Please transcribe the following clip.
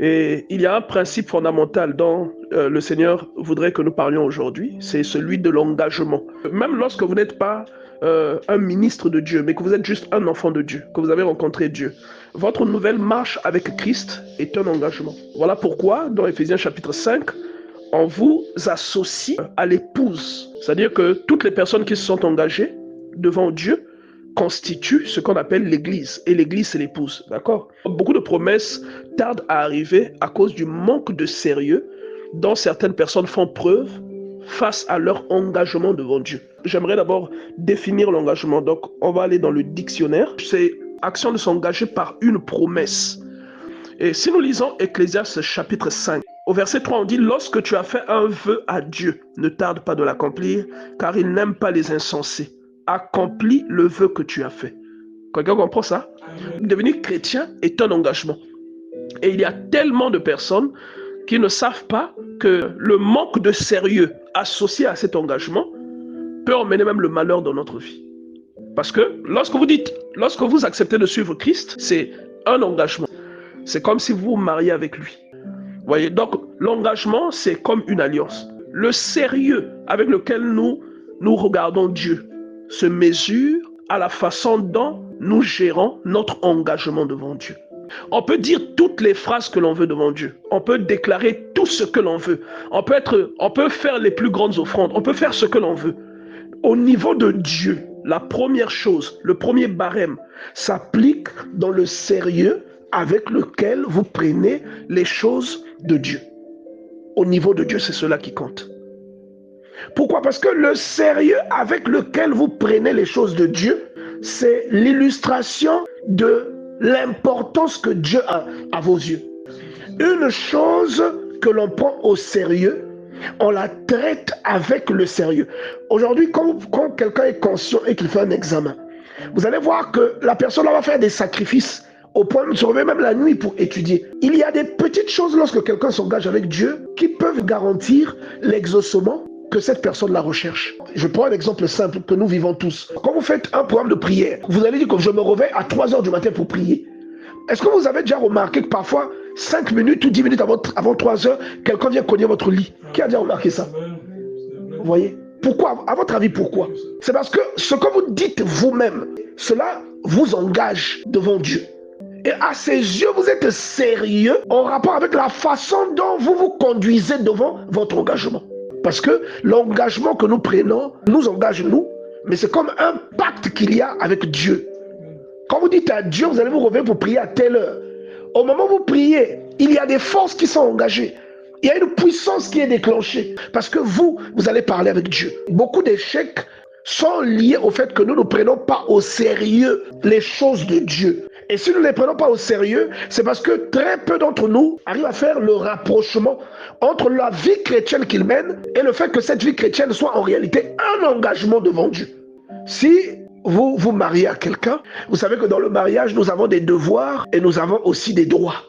Et il y a un principe fondamental dont le Seigneur voudrait que nous parlions aujourd'hui, c'est celui de l'engagement. Même lorsque vous n'êtes pas un ministre de Dieu, mais que vous êtes juste un enfant de Dieu, que vous avez rencontré Dieu, votre nouvelle marche avec Christ est un engagement. Voilà pourquoi, dans Éphésiens chapitre 5, on vous associe à l'épouse. C'est-à-dire que toutes les personnes qui se sont engagées devant Dieu constitue ce qu'on appelle l'Église. Et l'Église, c'est l'épouse. D'accord? Beaucoup de promesses tardent à arriver à cause du manque de sérieux dont certaines personnes font preuve face à leur engagement devant Dieu. J'aimerais d'abord définir l'engagement. Donc, on va aller dans le dictionnaire. C'est action de s'engager par une promesse. Et si nous lisons Ecclésiaste chapitre 5, au verset 3, on dit « Lorsque tu as fait un vœu à Dieu, ne tarde pas de l'accomplir, car il n'aime pas les insensés. Accomplis le vœu que tu as fait. » Quelqu'un comprend ça? Devenir chrétien est un engagement. Et il y a tellement de personnes qui ne savent pas que le manque de sérieux associé à cet engagement peut emmener même le malheur dans notre vie. Parce que lorsque vous acceptez de suivre Christ, c'est un engagement. C'est comme si vous vous mariez avec lui. Vous voyez, donc l'engagement, c'est comme une alliance. Le sérieux avec lequel nous regardons Dieu se mesure à la façon dont nous gérons notre engagement devant Dieu. On peut dire toutes les phrases que l'on veut devant Dieu. On peut déclarer tout ce que l'on veut. On peut faire les plus grandes offrandes. On peut faire ce que l'on veut. Au niveau de Dieu, la première chose, le premier barème, s'applique dans le sérieux avec lequel vous prenez les choses de Dieu. Au niveau de Dieu, c'est cela qui compte. Pourquoi? Parce que le sérieux avec lequel vous prenez les choses de Dieu, c'est l'illustration de l'importance que Dieu a à vos yeux. Une chose que l'on prend au sérieux, on la traite avec le sérieux. Aujourd'hui, quand quelqu'un est conscient et qu'il fait un examen, vous allez voir que la personne va faire des sacrifices au point de se réveiller même la nuit pour étudier. Il y a des petites choses lorsque quelqu'un s'engage avec Dieu qui peuvent garantir l'exaucement que cette personne la recherche. Je prends un exemple simple que nous vivons tous. Quand vous faites un programme de prière, vous allez dire que je me réveille à 3 h du matin pour prier. Est-ce que vous avez déjà remarqué que parfois, 5 minutes ou 10 minutes avant 3 h, quelqu'un vient cogner votre lit? Qui a déjà remarqué ça? Vous voyez? Pourquoi? À votre avis, pourquoi? C'est parce que ce que vous dites vous-même, cela vous engage devant Dieu. Et à ses yeux, vous êtes sérieux en rapport avec la façon dont vous vous conduisez devant votre engagement. Parce que l'engagement que nous prenons nous engage nous, mais c'est comme un pacte qu'il y a avec Dieu. Quand vous dites à Dieu, vous allez vous réveiller pour prier à telle heure. Au moment où vous priez, il y a des forces qui sont engagées. Il y a une puissance qui est déclenchée. Parce que vous allez parler avec Dieu. Beaucoup d'échecs sont liés au fait que nous ne prenons pas au sérieux les choses de Dieu. Et si nous ne les prenons pas au sérieux, c'est parce que très peu d'entre nous arrivent à faire le rapprochement entre la vie chrétienne qu'ils mènent et le fait que cette vie chrétienne soit en réalité un engagement devant Dieu. Si vous vous mariez à quelqu'un, vous savez que dans le mariage, nous avons des devoirs et nous avons aussi des droits.